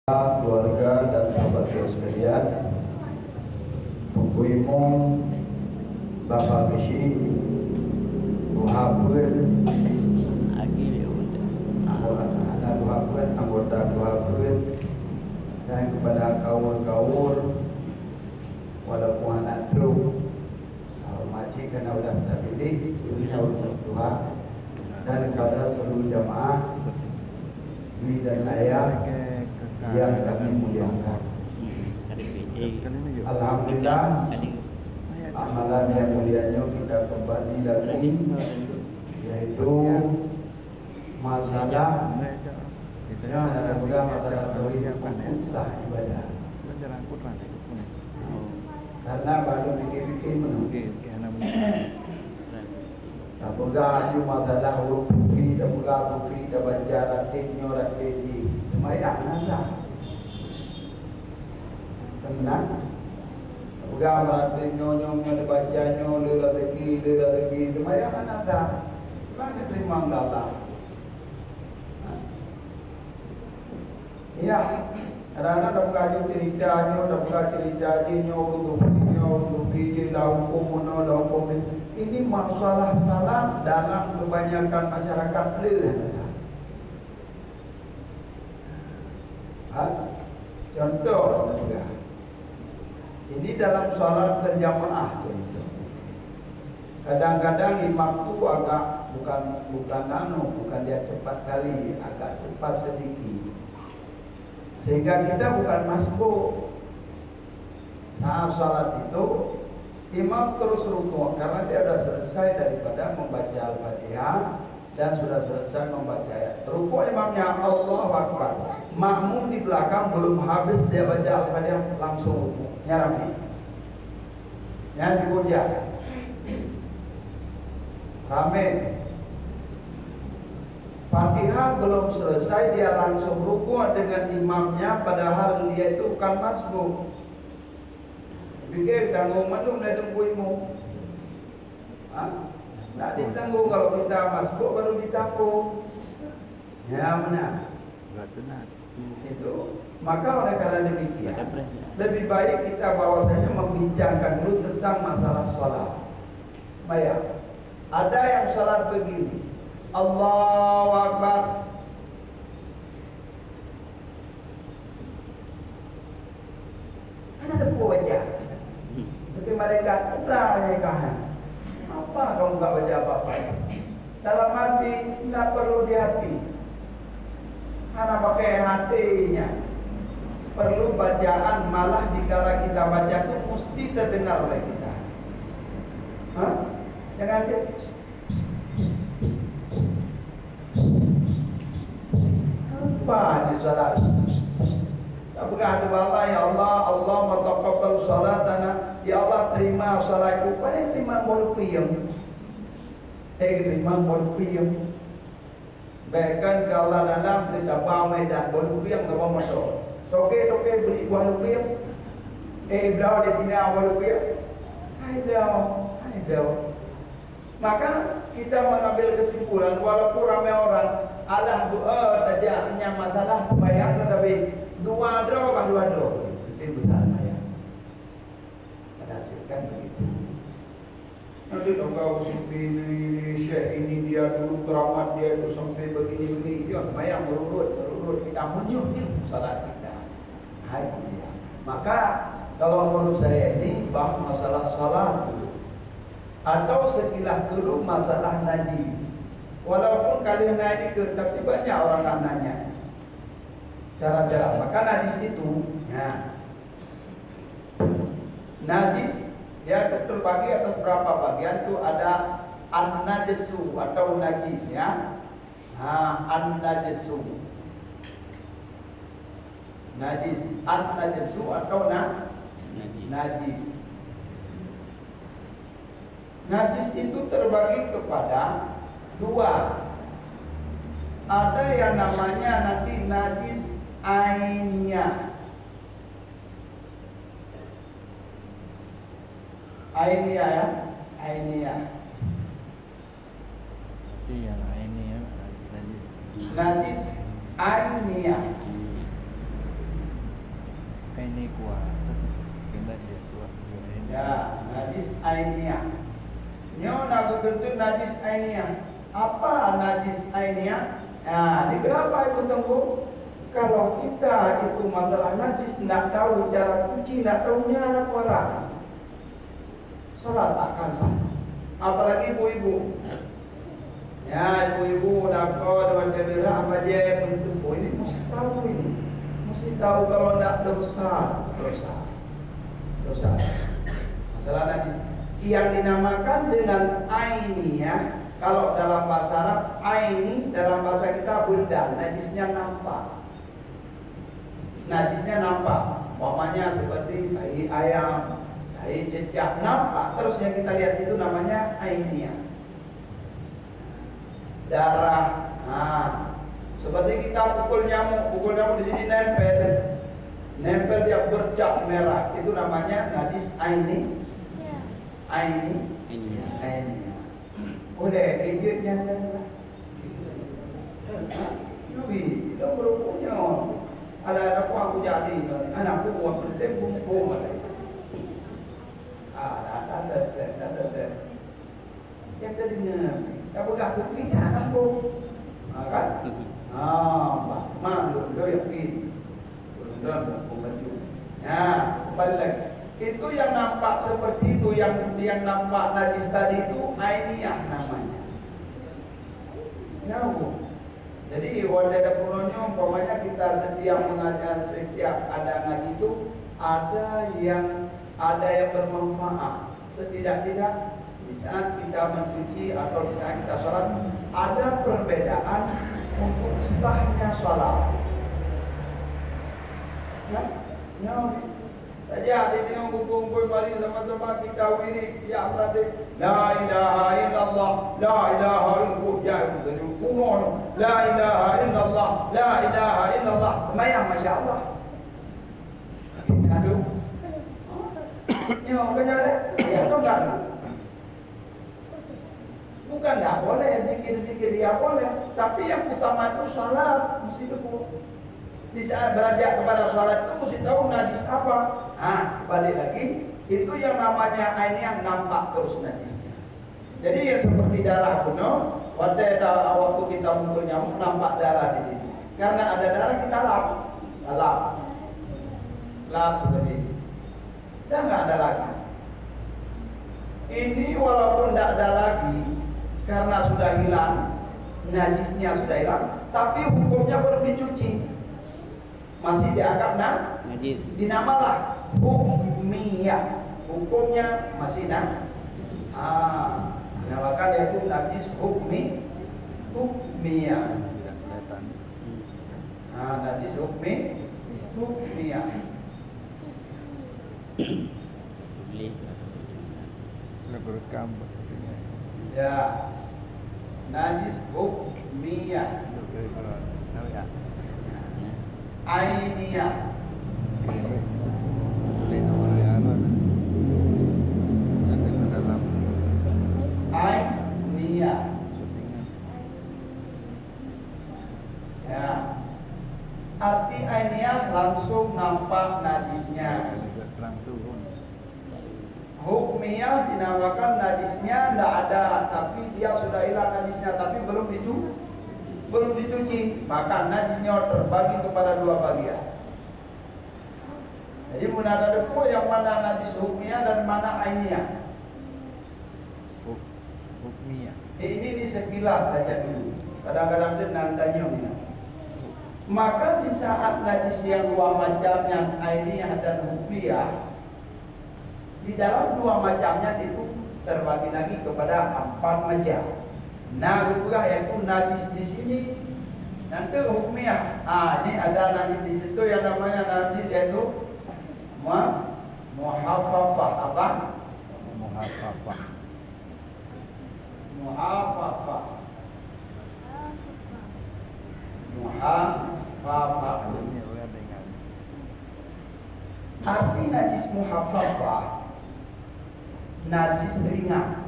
keluarga dan sahabat sekalian, ibu Bapak Bisi, Muhammad, anggota Muhammad, dan kepada kawan-kawan, walaupun anak truk, makcik kena udah terpilih, Tuhan, dan kepada seluruh jamaah, Dwi dan ayah yang kami muliakan. Alhamdulillah, amalan yang mulianya kita kembali lagi, yaitu masalah yang ada masalah tauhid sah ibadah. Karena baru fikir-fikir menunggu. Tak pegang cuma masalah huruf fikir, tak pegang fikir, tak baca ratibnya, ratib semayang nasa. Tenang. Pegang ratibnya, tak bacanya, lera teki, semayang nasa. Mana terima Allah? Ya, kadang-kadang dah buka ceritanya, dah buka ceritanya, untuk fikir dah hukum mana, dah hukum ini masalah salah dalam kebanyakan masyarakat lelaki. Contoh, ini dalam salat berjamaah. Kadang-kadang imam tu agak bukan dia cepat kali, agak cepat sedikit. Sehingga kita bukan masbuk. Saat salat itu imam terus rukuk karena dia sudah selesai daripada membaca Al-Fatihah dan sudah selesai membaca ayat. Rukuk imamnya Allahu Akbar. Makmum di belakang belum habis dia baca Al-Fatihah langsung rukuk. Nyarapi. Yang dipuja. Rame. Fatihah belum selesai dia langsung rukuk dengan imamnya padahal dia itu bukan masbuk. Fikir tanggung mana nak tunggu ilmu. Nak ditanggung kalau kita masbuk baru ditanggung. Ya mana? Itu. Maka oleh karena demikian, lebih baik kita bahwasanya membincangkan dulu tentang masalah salat. Baik. Ada yang salat begini. Allahu Akbar. Ada tepuk wajah. Bagi mereka udah mereka. Apa kamu enggak baca apa-apa? Dalam hati tidak perlu di hati. Karena pakai hatinya. Perlu bacaan malah dikala kita baca itu mesti terdengar oleh kita. Jangan dia apa di salat. Tak berkata Allah ya Allah, Allah mataqabbal salatana. Ya Allah terima salatku. Pada terima bolpiyam. Terima bolpiyam. Bahkan kalau dalam kita bawa medan bolpiyam ke motor. Toke beli bolpiyam. Belau di sini bolpiyam. Hai dah. Maka kita mengambil kesimpulan walaupun ramai orang Allah doa tajaknya masalah bayar tetapi dua draw. Itu benar ya. Ada hasilkan begitu. Nanti kalau sampai ini syekh ini dia dulu keramat dia itu sampai begini dia bayang berurut kita munyuh salat kita. Hai dia. Maka kalau menurut saya ini bah masalah salat atau sekilas dulu masalah najis. Walaupun kalian nanya tapi banyak orang yang nanya cara-cara. Maka najis itu, ya, najis dia terbagi atas berapa bagian tu ada an-najisu atau najis ya. An-najisu. Najis, an-najisu atau najis. Najis itu terbagi kepada dua. Ada yang namanya nanti najis ainiyah. Ainiyah ya, ainiyah. Iya, ainiyah. Najis ainiyah. ini kuat. Kena dia kuat. Ya, najis ainiyah. Nyo nak kentut najis ainiyah. Apa najis ainiyah? Nah, ini kenapa itu tunggu? Kalau kita itu masalah najis, tidak tahu cara cuci, tidak tahunya anak orang, salat akan sah. Apalagi ibu-ibu. Ya, ibu-ibu nak kau dapat kedera apa dia bentuk ini mesti tahu ini. Mesti tahu kalau tidak dosa. Masalah najis yang dinamakan dengan ainiyah. Kalau dalam bahasa Arab, aini dalam bahasa kita buldan, najisnya nampak. Umpamanya seperti tai ayam, tai cecak, nampak. Terus yang kita lihat itu namanya ainiyah. Darah, seperti kita pukul nyamuk di sini nempel dia bercak merah, itu namanya najis aini. Udah, ejeknya adalah Nabi, kita berpunya ada aku jadi, anakku buat bertemu ada. Yang tadinya, aku gak fikir anakku, kan? Malu, lo yakin, belum pembaju. Kembali lagi. Itu yang nampak seperti itu, yang nampak najis tadi itu ainiyah namanya. Jadi wadah ada punonyo, umpamanya kita setiap mengajar, setiap ada ngaji itu ada yang bermanfaat. Setidak-tidak di saat kita mencuci atau di saat kita sholat ada perbedaan untuk sahnya sholat. Saja di tengah kumpul mari sama-sama kita wirid ya berarti la ilaha illallah la ilaha illallah kuno la ilaha illallah la ilaha illallah semayang masyaallah. Aduh. Ya enggak. Bukan enggak boleh zikir-zikir ya boleh, tapi yang utama itu salat mesti dulu. Di saat beranjak kepada sholat itu mesti tahu najis apa. Balik lagi, itu yang namanya ain yang nampak terus najisnya. Jadi yang seperti darah kuno, waktu kita muncul nyamuk nampak darah di sini. Karena ada darah kita lap seperti ini. Dan nggak ada lagi. Ini walaupun tidak ada lagi, karena sudah hilang, najisnya sudah hilang, tapi hukumnya belum dicuci. Masih dianggap najis. Dinamalah hukmiyah. Hukumnya masih dinamakan yaitu najis hukmiyah. Najis hukmiyah. Ya. Najis hukmiyah. Ainiyah. Ainiyah. Ya. Arti ainiyah langsung nampak najisnya. Hukmiyah dinamakan najisnya tidak ada, tapi dia sudah hilang najisnya, tapi belum dicuci, maka najisnya terbagi kepada dua bagian. Jadi ada depo yang mana najis hukmiyah dan mana ainiyah. Hukmiyah. Ini sekilas saja dulu. Kadang-kadang dia nantanya Maka di saat najis yang dua macamnya ainiyah dan hukmiyah, di dalam dua macamnya itu terbagi lagi kepada 4 macam. Juga yaitu najis di sini, nanti hukmiyah. Ini ada najis di situ yang namanya najis yaitu muhaffafah. Apa? Muhaffafah. Arti najis muhaffafah, najis ringan.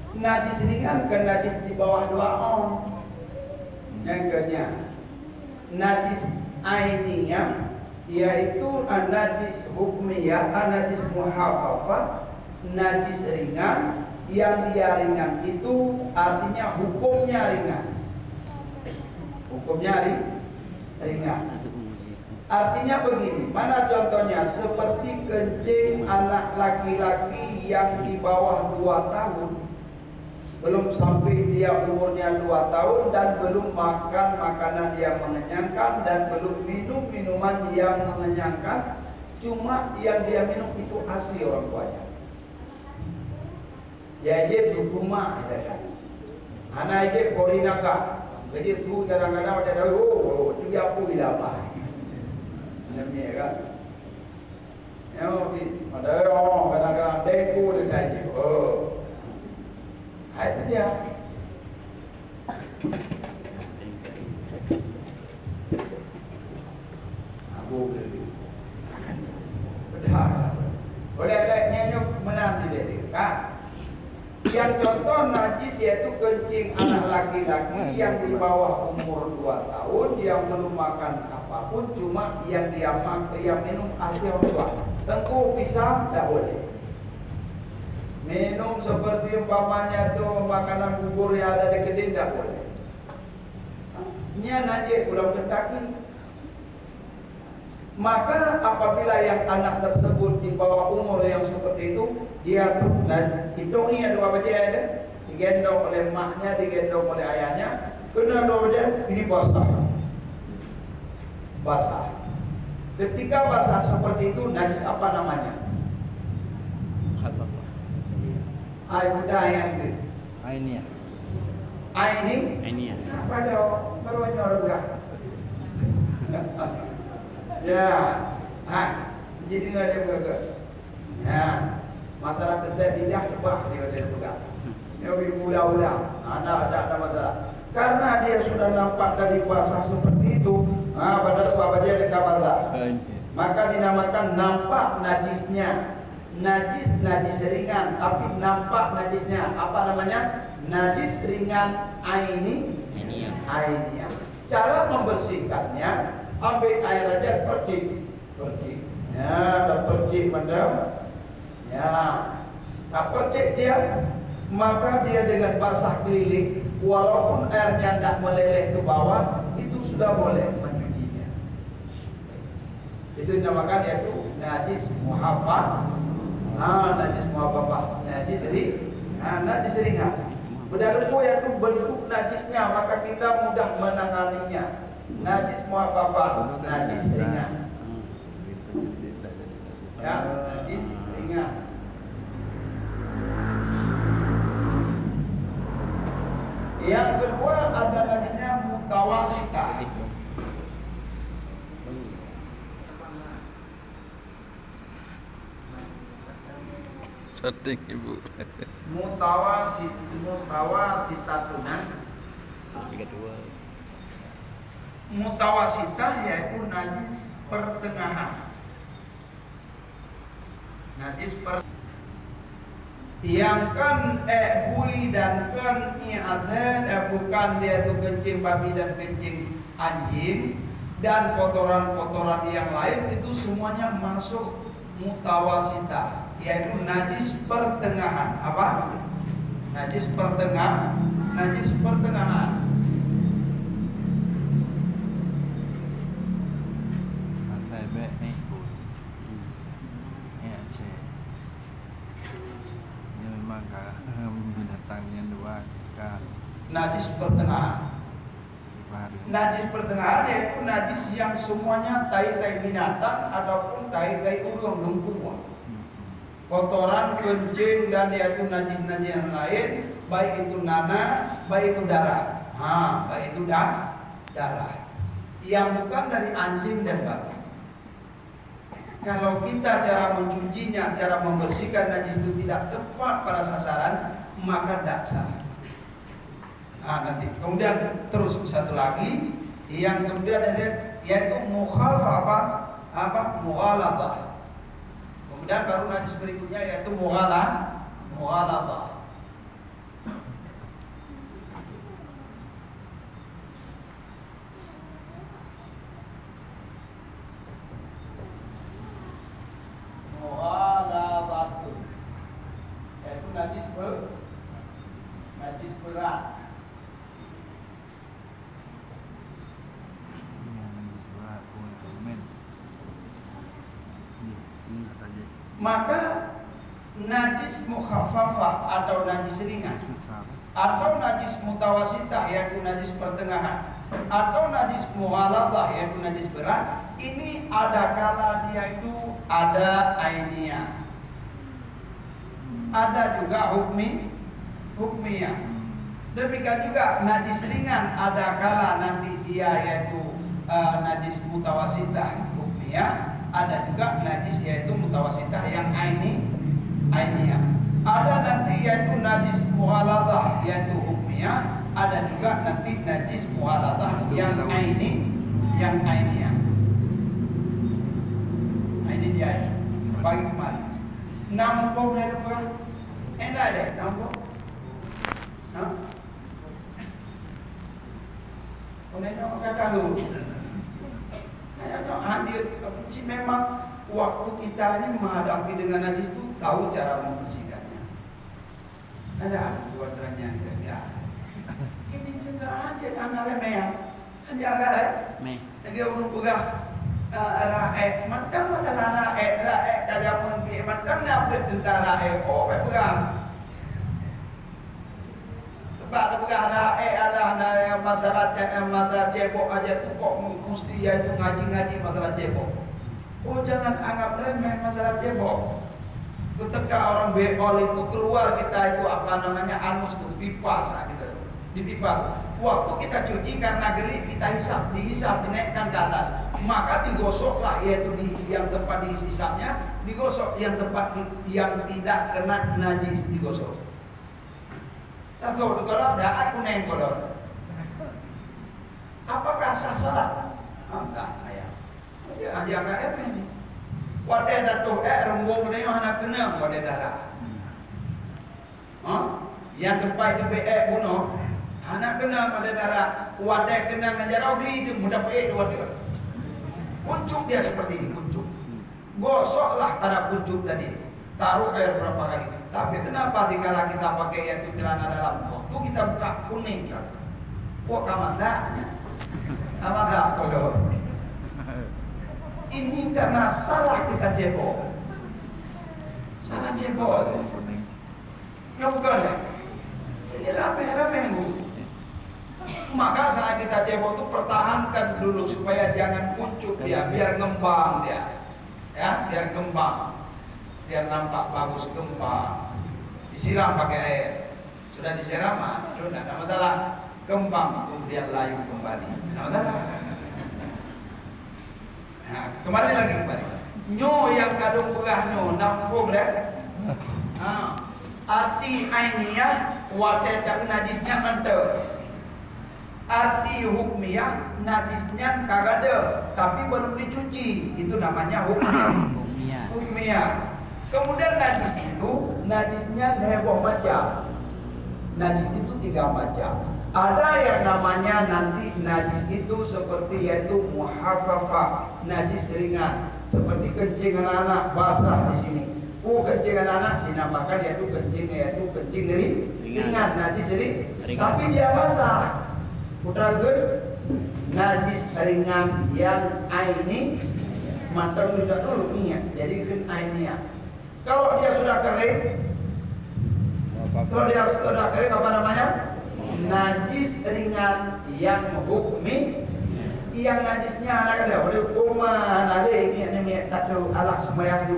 Najis ringan ke najis di bawah 2 on. Yang kedua najis ainiyah yaitu najis hukmiyah, najis muhafafah, najis ringan. Yang dia ringan itu artinya hukumnya ringan. Hukumnya ringan. Artinya begini, mana contohnya? Seperti kencing anak laki-laki yang di bawah 2 tahun, belum sampai dia umurnya 2 tahun, dan belum makan makanan yang mengenyangkan, dan belum minum minuman yang mengenyangkan. Cuma yang dia minum itu ASI orang tuanya. Ya je tu rumah misalkan. Anak je korinaga. Jadi tu kadang-kadang ada tahu, tu dia apa bila apa. Macam ni kan. Ya, ada orang kadang-kadang deku dengan je. Oh. Itu dia. Aku beli. Benar. Boleh tak nyanyi menang di dia kan? Yang contoh najis yaitu kencing anak laki-laki yang di bawah umur 2 tahun, yang belum makan apapun, cuma yang dia minum ASI orang tua. Tengku pisang tak boleh. Minum seperti umpamanya tu makanan bubur yang ada di kedai tak boleh. Nya najis pulau Kentucky. Maka apabila yang anak tersebut di bawah umur yang seperti itu, dia hitung ini ada apa saja ada, digendong oleh maknya, digendong oleh ayahnya, kena dua saja, ini basah. Ketika basah seperti itu, najis apa namanya? Air muda yang itu. Ainiyah. Ainiyah. Apa dia? Barunya orang. Ya, jadi nggak ada berapa. Ya, masalah keset lidah lebah dia ada juga. Dia berulang-ulang, ada masalah. Karena dia sudah nampak dari puasa seperti itu, pada apa dia ada kabar tak? Maka dinamakan nampak najisnya. Najis ringan, tapi nampak najisnya. Apa namanya? Najis ringan ainiyah. Cara membersihkannya, ambil air aja, percik. Ya, dah percik mendam. Ya, tak percik dia, maka dia dengan basah keliling, walaupun airnya tidak meleleh ke bawah, itu sudah boleh mencucinya. Itu dinamakan yaitu najis muhafafah. Najis muhafafah, najis ringan. Berdalemu yaitu bentuk najisnya, maka kita mudah menanganinya. Najis muhafafah, najis ringan. Ya, najis ringan. Yang kedua ada najisnya mutawasitah. Setting ibu. Mutawasitatun. Mutawasitah yaitu najis pertengahan. Yang kan bui dan kan i'adzan bukan dia itu kencing babi dan kencing anjing dan kotoran-kotoran yang lain, itu semuanya masuk mutawasitah, yaitu najis pertengahan. Apa? Najis pertengahan. Binatang yang dua kan. Najis pertengahan. Najis pertengahan yaitu najis yang semuanya tai-tai binatang ataupun tai-tai urang lumpur. Kotoran, kencing, dan yaitu najis-najis yang lain, baik itu nanah, baik itu darah. Baik itu darah. Yang bukan dari anjing dan babi. Kalau kita cara mencucinya, cara membersihkan najis itu tidak tepat pada sasaran, maka tidak sah. Nanti kemudian terus satu lagi yang kemudian yaitu mughaladhah. Kemudian baru najis berikutnya yaitu mughaladhah. Maka najis mukhaffafah atau najis ringan, Susah. atau najis mutawasitah yaitu najis pertengahan, atau najis mughaladah yaitu najis berat, ini ada kala dia itu ada ainiyah, ada juga hukmiyah. Demikian juga najis ringan ada kala nanti dia yaitu najis mutawasitah hukmiyah, ada juga najis yaitu mutawasitah yang ainiyah. Ada nanti yaitu najis mughaladah yaitu hukmiyah, ada juga nanti najis mughaladah yang ainiyah. Nah, ini dia bagi kemarin. Nampok dia bukan? Enak deh, nampok. Hah? Kau kata lu. Nah, hadir. Memang waktu kita ini menghadapi dengan najis itu tahu cara membersihkannya. Ada buatannya ya. Ini juga aja anggar remeh. Aja anggar remeh. Lagi urut pegang raek, macam masalah raek kaja pun bi macam nak tentara raek oh pegang. Sebab pegang raek adalah masalah cebok aja tu kok mesti ya itu ngaji masalah cebok. Oh jangan anggap remeh masalah cebok. Ketika orang beol itu keluar kita itu apa namanya anus itu pipa gitu. Di pipa. Waktu kita cuci karena geli kita dihisap dinaikkan ke atas. Maka digosoklah yaitu di yang tempat dihisapnya digosok, yang tempat yang tidak kena najis digosok. Tahu tu kalau ada aku neng kolor. Apakah sah salat? Enggak, ayah. Dia enggak apa ini. Wadah datu rembung dia anak kena wadah darah. Yang tempat itu bunuh anak kena pada darah. Wadah kena ngajar beli itu mudah dua tiga. Kuncup dia seperti ini, kuncup. Gosoklah pada kuncup tadi. Taruh air berapa kali. Tapi kenapa dikala kita pakai yaitu celana dalam waktu kita buka kuning kan? Wah kamatanya. Amat kolor. Ini karena salah kita cebok. Salah cebok. Ya bukan ya? Ini rame-rame. Maka saat kita cebok itu pertahankan dulu supaya jangan kuncup dia, biar ngembang dia. Ya, biar ngembang. Biar nampak bagus kembang. Disiram pakai air. Sudah disiram, itu tidak ada masalah. Kembang kemudian layu kembali. Tidak masalah. Nah, kembali lagi. Nyo yang kadung pegah nyo, nampung deh. Arti ainiyah wadah tak najisnya ente. Arti hukmiyah najisnya kagak ada, tapi belum dicuci. Itu namanya hukmiyah. Kemudian najis itu najisnya heboh macam. Najis itu 3 macam. Ada yang namanya nanti najis itu seperti yaitu muhaffafah, najis ringan, seperti kencing anak-anak basah di sini. Kencing anak-anak dinamakan yaitu kencing ringan, najis ringan. Tapi dia basah. Putra najis ringan yang aini mantan juga dulu ingat. Jadi kan ainiyah. Kalau dia sudah kering, apa namanya? Najis ringan yang hukmi, yang najisnya anak ada oleh rumah nade ini tahu Allah sembahyang itu.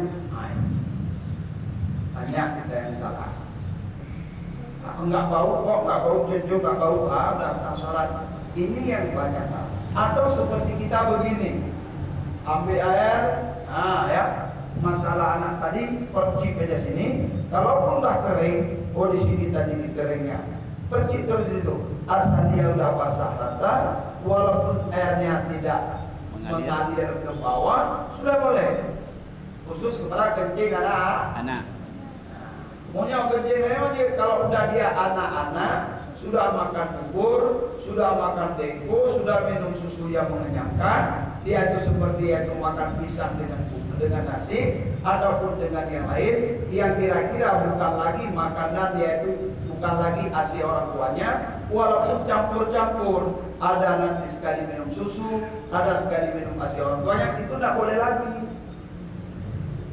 Banyak kita yang salah. Enggak bau kok, enggak bau jejo, enggak bau udah salat. Ini yang banyak salah. Atau seperti kita begini, ambil air, ya. Masalah anak tadi percik aja sini. Kalaupun dah kering, di sini tadi di keringnya. Percik terus itu. Asal dia udah basah rata, walaupun airnya tidak mengalir ke bawah, sudah boleh. Khusus kepada kencing anak. Maunya kencing aja kalau udah dia anak-anak, sudah makan bubur, sudah makan dengko, sudah minum susu yang mengenyangkan, dia itu seperti itu makan pisang dengan nasi ataupun dengan yang lain yang kira-kira bukan lagi makanan, yaitu bukan lagi ASI orang tuanya, walaupun campur-campur, ada nanti sekali minum susu, ada sekali minum ASI orang tuanya, itu tidak boleh lagi.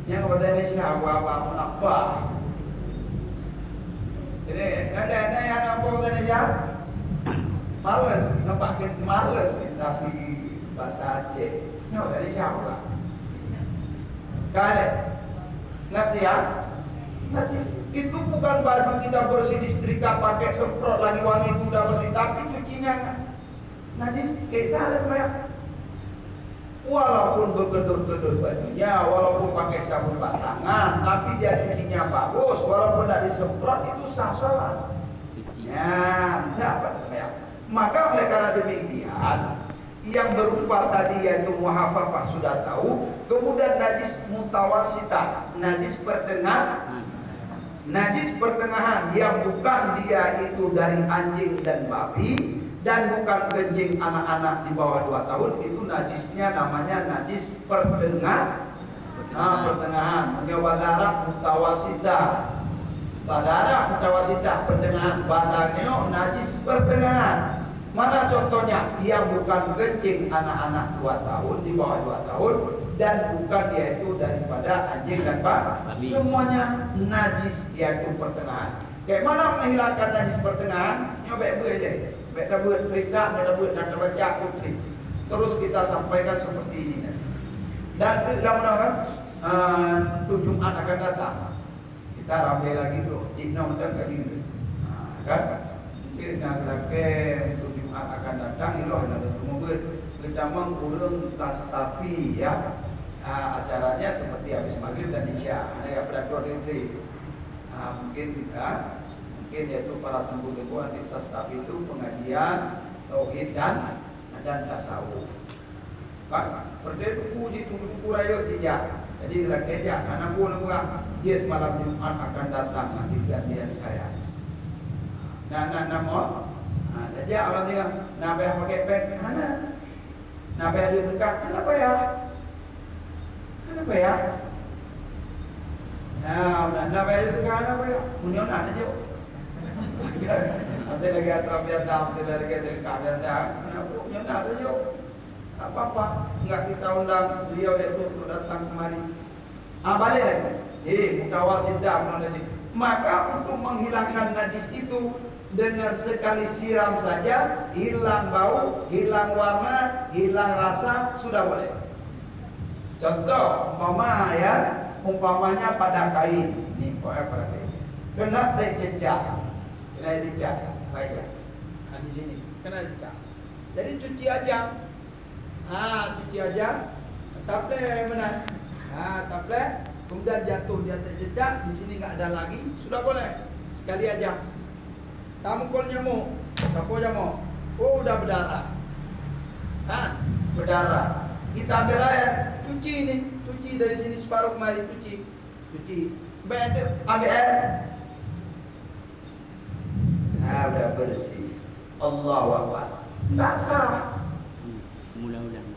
Yang katanya siapa apa. Jadi ada yang apa katanya siapa? Males, nampakin males tapi bahasa Aceh. Yang katanya siapa? Kalian ngerti ya? Ngerti? Itu bukan baju kita bersih disetrika pakai semprot lagi wangi itu udah bersih, tapi cucinya najis. Kita ada banyak. Walaupun berkedut-kedut bajunya, walaupun pakai sabun batangan, tapi dia cucinya bagus, walaupun tidak disemprot itu sah sholat. Ya, dapat ya. Maka oleh karena demikian, yang berupa tadi yaitu muhafafah sudah tahu, kemudian najis mutawasitah, najis pertengahan. Najis pertengahan yang bukan dia itu dari anjing dan babi dan bukan kencing anak-anak di bawah 2 tahun, itu najisnya namanya najis pertengahan. Pertengahan. Badara mutawasitah. Badara mutawasitah pertengahan. Badanya najis pertengahan. Mana contohnya? Yang bukan kencing anak-anak 2 tahun di bawah 2 tahun dan bukan yaitu daripada anjing dan babi. Semuanya najis yaitu pertengahan. Kayak mana menghilangkan najis pertengahan? Nyobek boleh. Baik buat perintah, dan baca putri. Terus kita sampaikan seperti ini nanti. Dan dalam 7 Jumat akan datang. Kita ramai lagi tuh. Jika kita kaji kan? Mungkin nak untuk Jumat akan datang. Iloh ada mobil. Kita mengurung tastafi ya. Acaranya seperti habis maghrib dan isya. Ada yang beratur diri. Mungkin kita. Mungkin yaitu para tengku-tengku antitas tapi itu pengajian tauhid dan tasawuf. Pak, berdiri puji tunggu rayo jejak. Jadi kita keja anak buah jid malam Jumat akan datang nanti gantian saya. Mau. Saja orang tinggal. Nabi pakai pen, mana? Nabi ada tekan, kenapa ya? Kenapa ya? Nabi ada tekan, kenapa ya? Munyon ada je. Nanti lagi ada biasa, nanti lagi ada kabiasa. Kenapa? Ada je. Apa-apa, enggak kita undang beliau itu untuk datang kemari. Balik lagi. Mutawasitah najis. Maka untuk menghilangkan najis itu dengan sekali siram saja, hilang bau, hilang warna, hilang rasa, sudah boleh. Contoh, umpamanya pada kain. Ini pada kain. Kena dicecah. Kena dicecah. Baiklah. Di sini kena dicecah. Jadi cuci aja. Cuci aja. Taple mana? Taple. Kemudian jatuh di atas jejak. Di sini nggak ada lagi. Sudah boleh. Sekali aja. Tamukul nyamuk. Kapo nyamuk. Oh, udah berdarah. Berdarah. Kita ambil air. Cuci ini. Cuci dari sini separuh kemari. Cuci. Ambil air. Udah bersih. Allahu Akbar. Tak sah. Mudah-mudahan.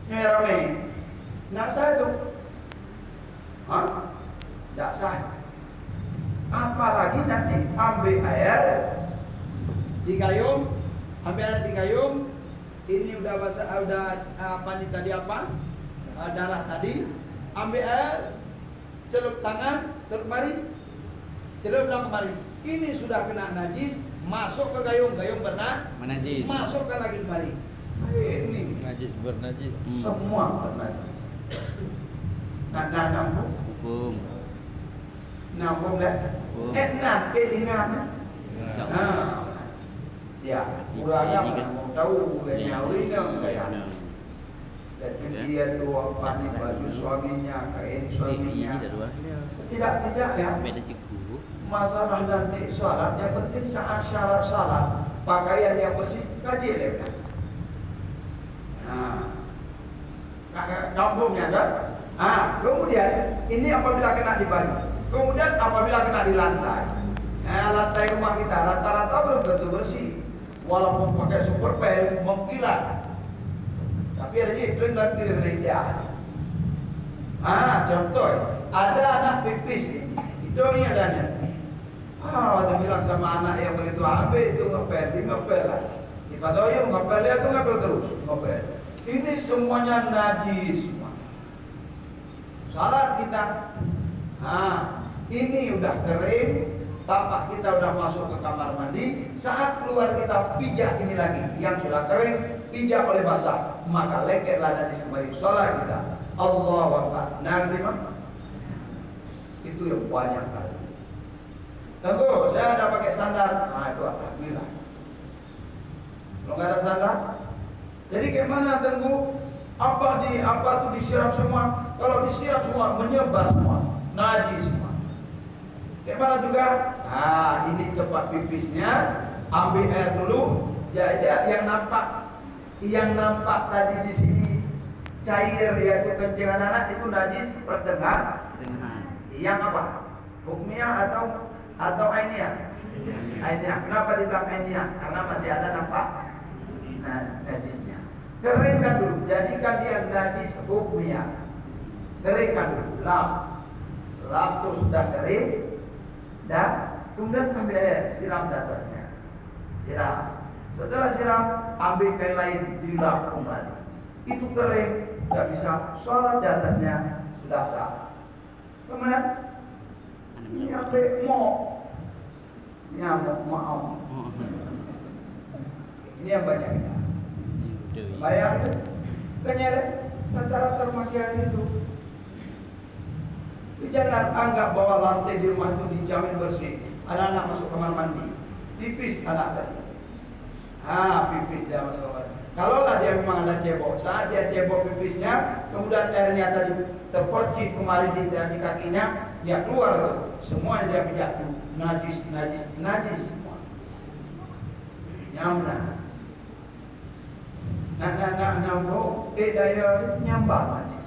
Ramai. Tak sah itu. Tak sah. Apalagi nanti ambil air digayung, ambil air digayung. Ini udah basah, apa nih tadi apa? Darah tadi. Ambil air, celup tangan, celup kemari, celup dalam kemari. Ini sudah kena najis, masuk ke gayung, gayung pernah menajis. Masukkan lagi kemari. Ini najis bernajis. Semua bernajis. Nampung. Hukum. Nampung dah. Dengan. Ya, kurangnya mau tahu nyaurinya kayak. Jadi dia tu apa nih baju suaminya, kain suaminya. Tidak ya. Beda ciku. Masalah nanti sholat, yang penting saat syarat sholat pakaian yang bersih, kaji lepas. Kampungnya kan. Kemudian ini apabila kena di baju, kemudian apabila kena di lantai. Lantai rumah kita rata-rata belum tentu bersih, walaupun pakai super pel mengkilat. Tapi ada je iklim dan tidak indah. Contoh, ada anak pipis itu ni adanya. Dia bilang sama anak yang begitu habis itu ngepel lah. Ibadah tahu ya ngepel dia tu ngepel terus, ngepel. Ini semuanya najis semua. salat kita. Ini udah kering, tapak kita udah masuk ke kamar mandi. Saat keluar kita pijak ini lagi, yang sudah kering, pijak oleh basah, maka lengketlah najis kembali. Salat kita. Allahu Akbar. Nah, terima. Itu yang banyak kali. Tentu saya ada pakai sandal. Itu alhamdulillah. Kalau nggak ada sandal, jadi gimana Tengku? Apa tuh disiram semua? Kalau disiram semua menyebar semua, najis semua. Gimana juga? Ini tempat pipisnya. Ambil air dulu. Jadi yang nampak tadi di sini cair yaitu kencingan anak itu najis pertengahan. Yang apa? Hukmiyah atau ainiyah? Ainiyah. Kenapa dibilang ainiyah? Karena masih ada nampak najisnya. Keringkan dulu. Jadikan dia najis hukmiyah. Keringkan dulu. Lap itu sudah kering. Dan kemudian ambil air, siram di atasnya. Siram. Setelah siram, ambil kain lain, dilap kembali. Itu kering, tidak bisa sholat di atasnya, sudah sah. Kemudian ini sampai mau. Ini yang banyak kita. Bayang, kenyal rata-rata rumah kiai itu. Jangan anggap bahwa lantai di rumah itu dijamin bersih. Anak-anak masuk kamar mandi, pipis anak tadi. Pipis dia masuk kamar. Kalaulah dia memang ada cebok, saat dia cebok pipisnya, kemudian airnya tadi terpercik kemari di kakinya, dia keluar itu, semuanya dia pijak tuh, najis semua. Nyamna. Bro, daya nyambar najis.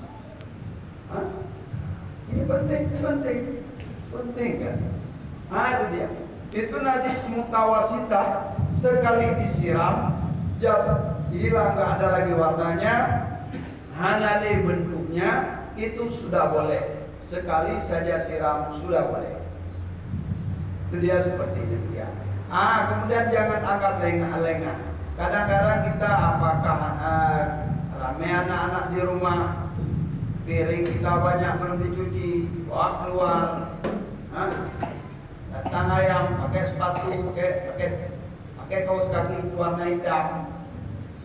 Ini penting kan? Itu dia. Itu najis mutawasitah, sekali disiram hilang, nggak ada lagi warnanya, hanali bentuknya, itu sudah boleh. Sekali saja siram sudah boleh. Itu dia seperti itu dia. Kemudian jangan anggap lengah-lengah. Kadang-kadang kita apakah ramai anak-anak di rumah, piring kita banyak belum dicuci, bawa keluar, datang ayam pakai sepatu, pakai kaos kaki warna hitam,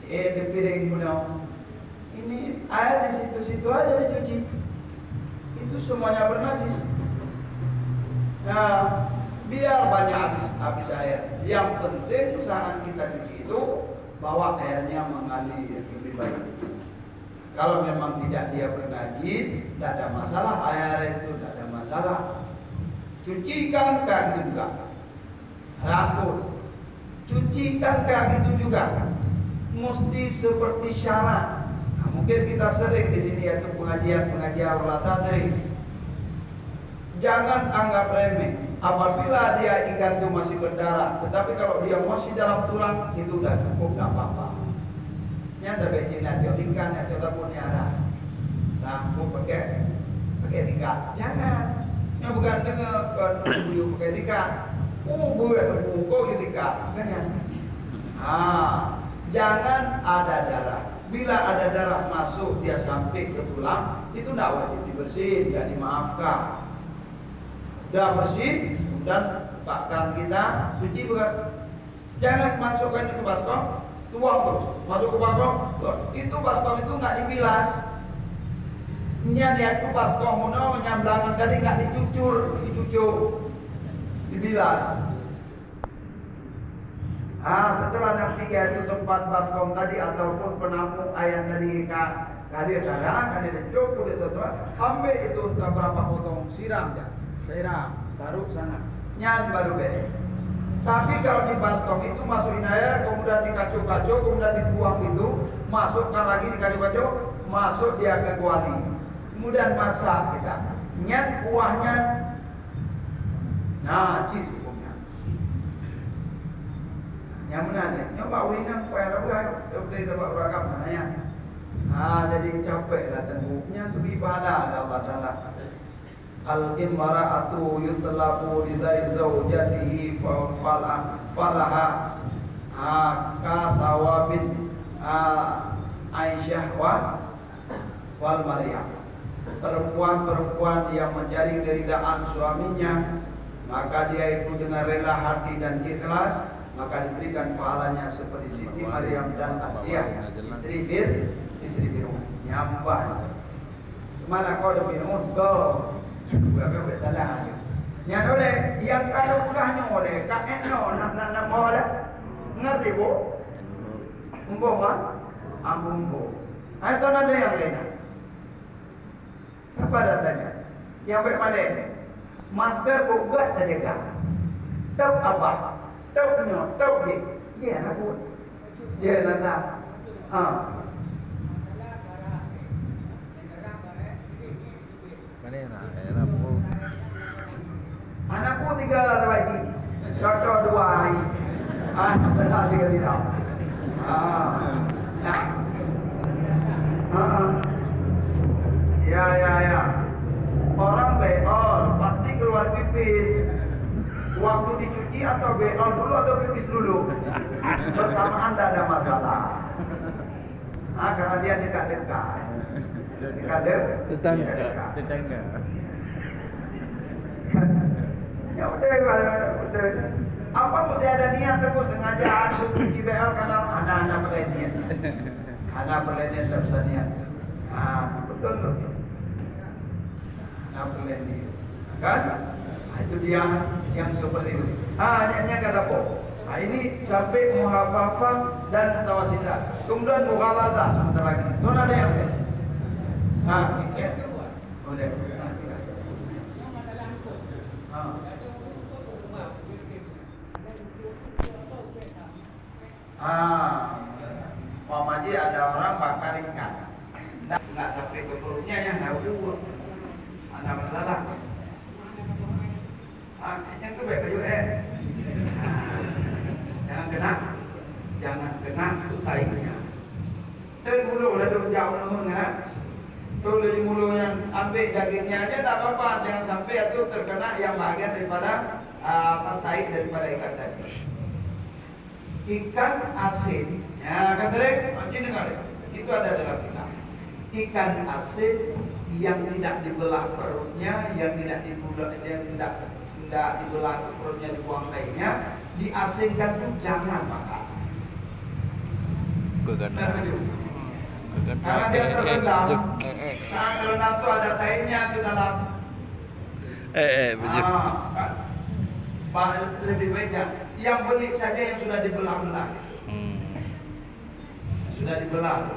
di piring punya. Ini air di situ-situ aja dicuci, itu semuanya bernajis. Biar banyak habis air. Yang penting saat kita cuci itu bawa airnya mengalir lebih baik. Kalau memang tidak dia bernajis, tidak ada masalah, air itu tidak ada masalah. Cucikan kaki itu juga, rambut, cucikan kaki itu juga, mesti seperti syarat. Mungkin kita sering di sini yaitu pengajian ulah tadrik. Jangan anggap remeh. Apabila dia ikan itu masih berdarah, tetapi kalau dia masih dalam tulang, itu sudah cukup, tidak apa-apa. Yang terbaik aja ikan, aja punya ada. Aku pakai tikat. Jangan. Yang bukan dengan pakai tikat. Buat tikat. Jangan ada darah. Bila ada darah masuk dia sampai ke tulang, itu tidak wajib dibersihin, tidak dimaafkan. Dah bersih, dan pakaian kita cuci bukan. Jangan masukkan itu baskom, tuang terus, masuk ke baskom. Itu baskom itu nggak dibilas. Niat itu baskom, nyamblangan tadi nggak dicucur, dibilas. Setelah nanti itu tempat baskom tadi ataupun penampung air tadi kali cukup itu, ambil itu berapa potong siram ya. Siram, taruh sana, nyan baru beres. Tapi kalau di baskom itu masukin air, kemudian dikacau-kacau, kemudian dituang itu, masukkan lagi dikacau-kacau, masuk dia ke kuali, kemudian masak kita, nyan kuahnya, najis hukumnya. Yang mana? Nyoba ulinan kuah rabuan, coba kita bawa beragam mana ya? Jadi capek lah tenguknya, lebih pahala ada Allah Taala. Al-imra'atu yutlabu ridai zawjatihi falaha kasawabin Aisyah wal Maryam. perempuan-perempuan yang mencari keridaan suaminya, maka dia itu dengan rela hati dan ikhlas, maka diberikan pahalanya seperti Siti Maryam dan Asia, istri Fir'aun. Nyambah. Mana kau lebih kau? Berapa talah? Yang oleh, yang kalau ulahnya oleh, kakek nak boleh, ngerti bu? Umbo mah, umbo. Itu ada yang lain. Siapa datanya? Yang bermana ini? Masker buat saja kan? Tahu apa? Tahu nyok, tahu dia. Dia nak buat. Dia nak tak. Mana nak? Anakku. Anakku 3 lagi. Contoh 2 hari. Anak telah 3 tidak. Ya. Orang beol pasti keluar pipis. Waktu dicuci atau beol dulu atau pipis dulu. Bersamaan tidak ada masalah. Karena dia dekat-dekat. Tetangga. Ya udah. Apa mesti ada niat terus sengaja aku cuci BL karena anak-anak perlenian. Anak perlenian tak bisa niat. Betul loh. Anak perlenian. Kan? Itu dia yang seperti itu. Ini kata po. Ini sampai muhafafah dan tawasita. Kemudian mughaladah sebentar lagi. Itu ada yang lain. Ini ya. Boleh. Pak Maji ada orang bakar ikan, nggak sampai ke perutnya ya, nggak dulu, ada masalah. Yang kedua baju jangan kena tutainya. Terbulu laduk jauh namun kan, tuh dari mulunya ambil dagingnya aja tak apa-apa, jangan sampai itu terkena yang bagian daripada tai daripada ikan tadi. Ikan asin, ya kan Derek? Dengar, itu ada dalam kitab. Ikan asin yang tidak dibelah perutnya, yang tidak dibelah perutnya, dibuang tainya, diasinkan pun jangan makan. Karena dia terendam. Saat terendam itu ada tainya itu dalam. Begitu. Lebih baiknya yang beli saja yang sudah dibelah-belah. Sudah dibelah.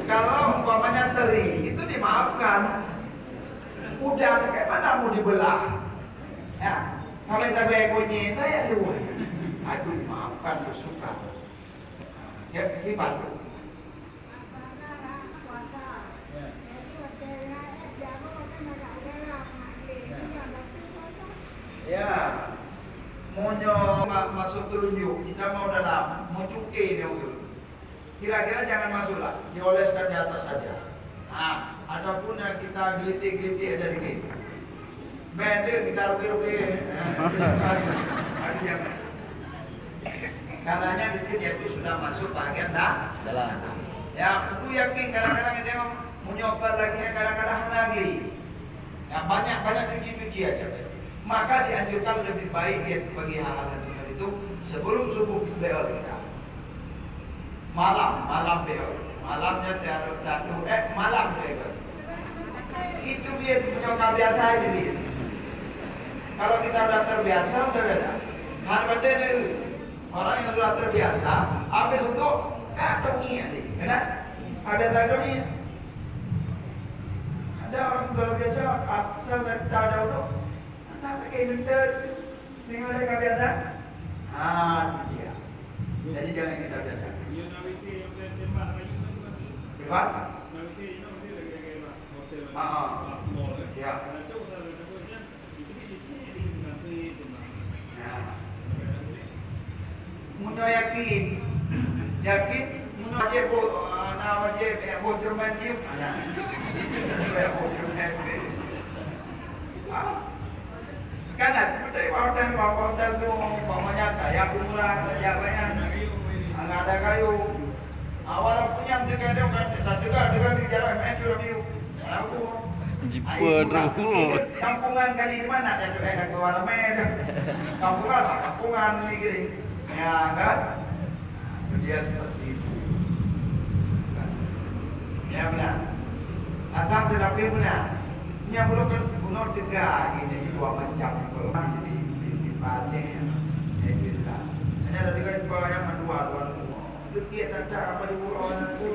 Kalau umpamanya teri itu dimaafkan. Udang kayak mana mau dibelah? Ya, kami cabai kunyit itu ya luar. Aduh dimaafkan, suka. Ya, dibantu. Ya, mau masuk telunjuk, kita mau dalam, mau cukai dia itu. Kira-kira jangan masuklah, dioleskan di atas saja. Adapun yang kita geliti-geliti aja sedikit. Beda kita rugi-rugi. Karenanya itu sudah masuk bagian dalam. Ya, aku yakin kadang-kadang dia mau nyoba lagi, kadang-kadang lagi. Ya, banyak cuci-cuci aja. Maka dianjurkan lebih baik ya bagi hal-hal yang seperti itu sebelum subuh beol kita. Malam beol. Malamnya malam beol. Itu biar punya biasa ini. Kalau kita sudah terbiasa, udah biasa. Orang yang sudah terbiasa, habis itu doi nih, kena habis doi. Ada orang sudah biasa, asal ada untuk. Pakai filter, tengok ada kebiasaan. Dia. Jadi jangan kita biasa. Hebat? Ya. Munyo yakin, munyo aja nama aja bocor dia. Kanan, hotel tu umpamanya Saya umrah, saja banyak. Nggak ada kayu. Awal punya juga ada kan, tak juga dengan bicara main review. Aku Jipper tu. kampungan kali di mana ada ke warna merah. Kampungan ini gini. Ya kan? Dia seperti itu. Ya benar. Atau terapi benar. Ini yang belum benar juga. Jadi dua macam. Kalau di Aceh, ya juga. Hanya ada tiga yang dua. Dikit ada apa di pulau itu.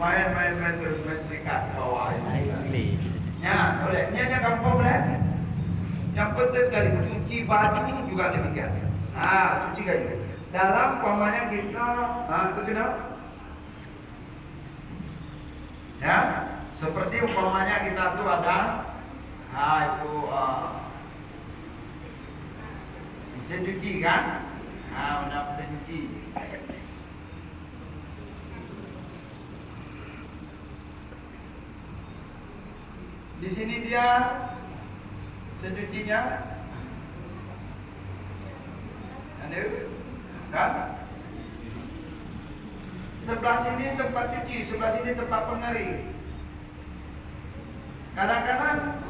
Main terus mensikat bawah ini. Ya, boleh. Ini hanya kampung boleh. Yang penting sekali cuci baju juga demikian. Cuci baju. Dalam umpamanya kita, itu kenapa? Ya, seperti umpamanya kita tuh ada, itu mesin cuci kan? Udah mesin cuci. Di sini dia mesin cucinya. Ada, kan? Sebelah sini tempat cuci, sebelah sini tempat pengering. Kadang-kadang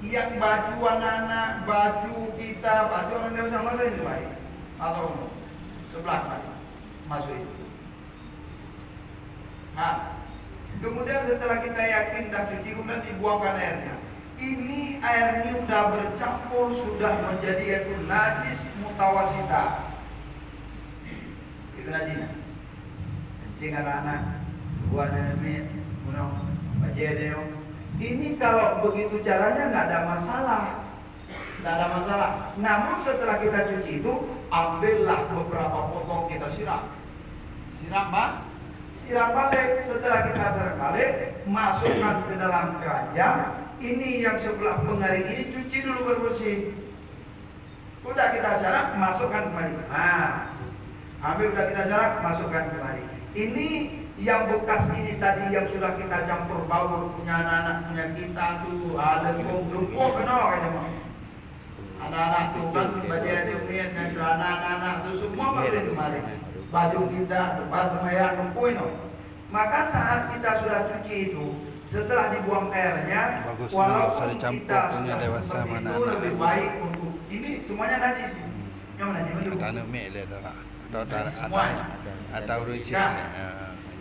yang baju anak-anak, baju kita, baju orang dewasa masuk itu baik. Atau sebelah baik. Masuk itu. Kemudian setelah kita yakin dah cuci, kemudian dibuangkan airnya. Ini airnya sudah bercampur, sudah menjadi yaitu najis mutawasita. Itu najisnya. Kencing anak-anak, buah nenek, bunuh, bajadeo. Ini kalau begitu caranya nggak ada masalah. Nggak ada masalah. Namun setelah kita cuci itu, ambillah beberapa potong kita siram. Siram, Pak? Siram balik. Setelah kita siram balik, masukkan ke dalam keranjang. Ini yang sebelah pengering ini cuci dulu bersih. Udah kita siram, masukkan kembali. Ambil udah kita siram, masukkan kembali. Ini yang bekas ini tadi yang sudah kita campur baur punya anak-anak punya kita tuh ada lumpur kenal kayaknya mah. Anak-anak tuh kan baju ada dan anak-anak tuh semua pakai kemarin. Baju kita depan semayang lumpuin. Maka saat kita sudah cuci itu, setelah dibuang airnya, Bagus walaupun dicampur kita punya sudah dewasa seperti mana itu anak. lebih baik untuk ini semuanya najis. Yang najis itu. Tanah mek le tak. Atau rujuk.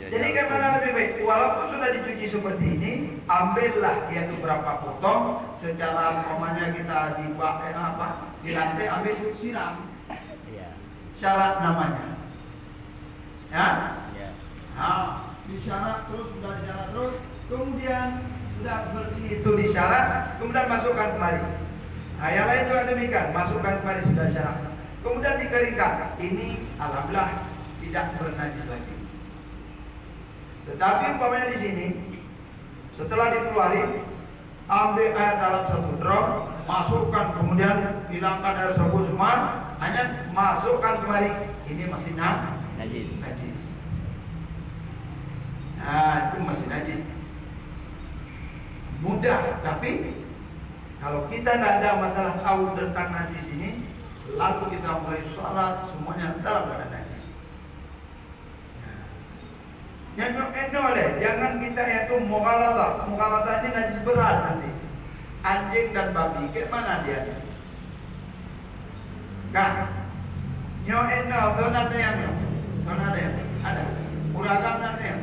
Jadi kemana lebih baik? Walaupun sudah dicuci seperti ini, ambillah yaitu berapa potong secara umpamanya kita di lantai ambil siram. Syarat namanya. Ya? Disyarat terus, sudah disyarat terus, kemudian sudah bersih itu disyarat, kemudian masukkan kembali. Yang lain juga demikian, masukkan kembali sudah syarat. Kemudian dikeringkan. Ini alhamdulillah tidak bernajis lagi. Tetapi umpamanya di sini, setelah dikeluarin, ambil air dalam satu drum, masukkan, kemudian hilangkan air sabun semua, hanya masukkan kembali. Ini masih najis. Itu masih najis. Mudah, tapi kalau kita tidak ada masalah tahu tentang najis ini, selalu kita mulai sholat semuanya dalam keadaan najis. Yang oleh jangan kita itu mughaladhah. Mughaladhah ini najis berat nanti. Anjing dan babi, ke mana dia? Kan? Donat yang ada. Uragam nanti yang.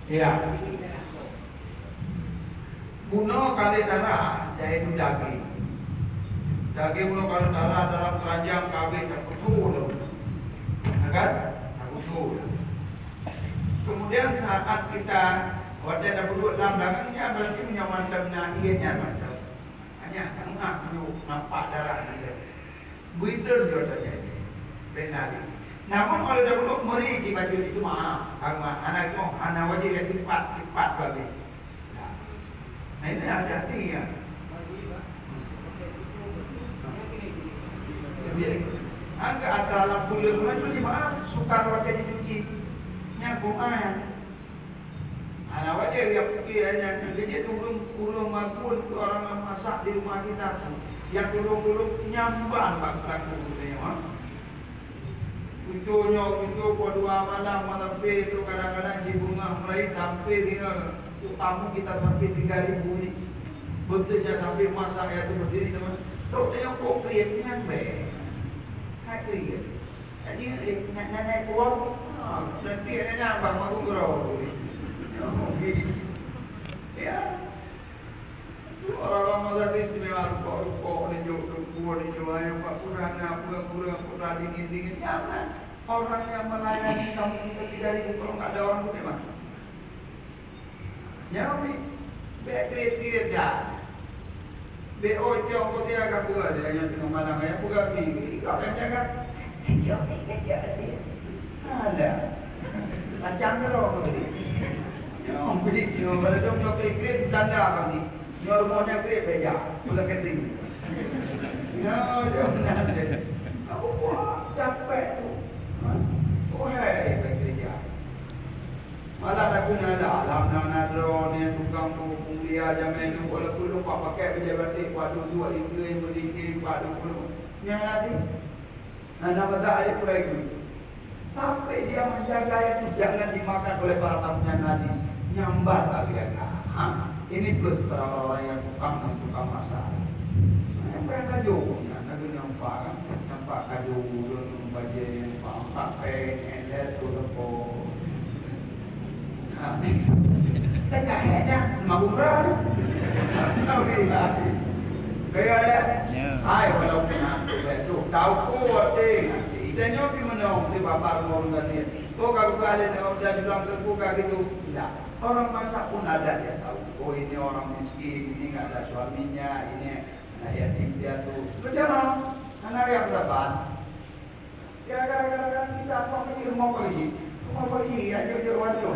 Ya. Bunuh kali darah, yaitu daging. Daging bunuh kali darah dalam keranjang kawin terkutul, kan? Terkutul. Kemudian saat kita wadah dah duduk dalam dagingnya berarti punya mantapnya ianya mantap. Hanya tengah tu nampak darah dia. Buider juga terjadi. Benar. Namun kalau dah duduk meri di baju itu maaf, anak wajib yang cepat babi. Nah ini hati-hati ya. dalam kulit itu di mana sukar wajah dicuci nyambung air. Anak wajah yang kayaknya dia ulung mampun tu orang masak di rumah kita tu. Yang ulung nyamban bangkang tu tengok. Kucunya dua malam pe tu kadang-kadang si bunga mulai sampai tinggal tu tamu kita sampai 3,000 ni. Betul sampai masak ya tu berdiri teman. Terus tengok konkret nyambe. Hai tu ya. Jadi nenek kuat nanti hanya abang aku gerau. Ya. Orang-orang mazhab istimewa rupa-rupa ni ayo Pak kurang dingin-dingin jangan. Orang yang melayani kamu kita 3,000 kalau enggak ada orang tu memang. Ya ni. Baik dia. BO jauh kau dia agak buat dia yang tengah malang yang buat ni. Kau kan jaga. Jauh dia. Ada. Macam ni loh tu. Yang beli, yang beli tu klik tanda apa ni? Yang rumahnya klik beja, bukan ketting. Ya, jangan ada. Aku buat capek tu. Oh hei, bekerja. Malah aku nada alam nana drone yang tukang pupung dia jaman itu kalau perlu pak pakai pejabat padu 2 ringgit beri padu perlu. Yang nanti nana mata ada proyek sampai dia menjaga itu jangan dimakan oleh para tamunya najis. Nyambar bagi dia. Ini plus orang-orang yang tukang masak. Yang pernah jauhnya, nak nampak kadu, baju yang pakai, endet, tutup. Tengah hanya mampu berani. Tahu tidak? Kaya ada. Hai walau tu tahu kuat deh. Itanya pi menong di bapak rumah nanti. Oh kalau ada dah bilang terbuka gitu. Tidak. Orang masak pun ada dia tahu. Oh ini orang miskin, ini enggak ada suaminya, ini anak yatim dia tu. Berjalan, anak yang dapat. Ya kadang-kadang kita apa pergi rumah pergi, ya jujur waduh.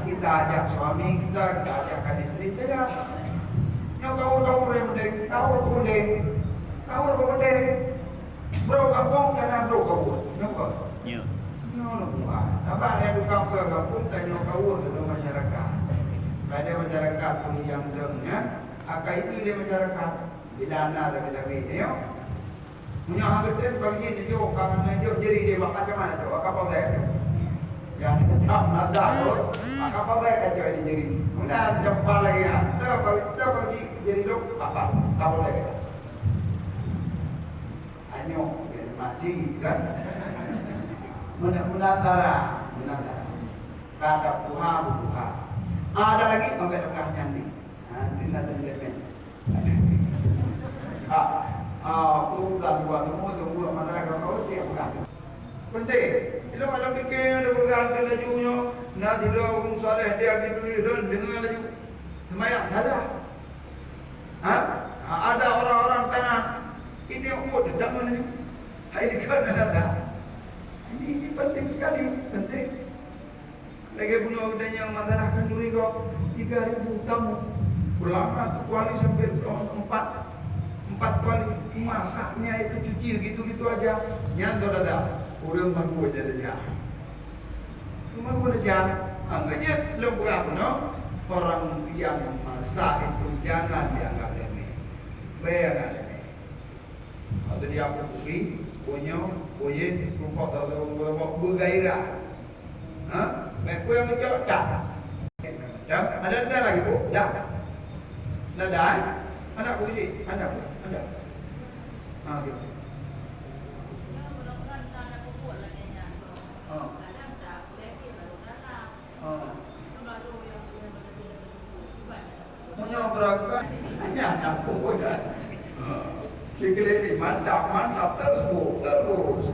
Kita ajak suami kita ajakkan istri kita. Yang kau boleh, kau boleh. Bro kampung jangan bro kau. Nampak? Ya. Nampak ada tukang ke kampung tanya kau ke masyarakat. Pada masyarakat pun yang dengar, akak itu dia masyarakat didana tapi dia. Punya hampir bagi dia jo kawan dia jadi dia macam mana tu? Akak apa dia? Yang tak ada tu, akak apa dia kerja di jadi. Kemudian jumpa lagi ya. Tak bagi jadi lu apa? Apa dia? Anyo makcik kan? Menantara kata puha buha. Ada lagi sampai dekah nyandi. Tina dan lepen. Aku dah buat tunggu mana kau siap kan? Penting. Bila malam fikir ada bergantung lajunya, nak tidak orang soleh dia gitu dan dengan laju semayang ada. Ada orang-orang tanya, ini umur tidak mana? Hai kan ada. Ini penting sekali, penting. Lagi punya udahnya masyarakat dulu kok 3,000 tamu. Ulama kuali sampai 4 kuali masaknya itu cuci gitu-gitu aja. Nyantor ada. Orang baru aja aja. Cuma boleh aja. Angkanya lo berapa no? Orang yang masak itu jangan dianggap remeh. Bayangkan remeh. Atau dia pergi punya rumput atau bergairah. Baik yang kecil dah. Ada lagi bu? Dah. Dah. Ada puji, ada. Gitu. Punya berapa? Hanya aku dah. Sikit mantap terus.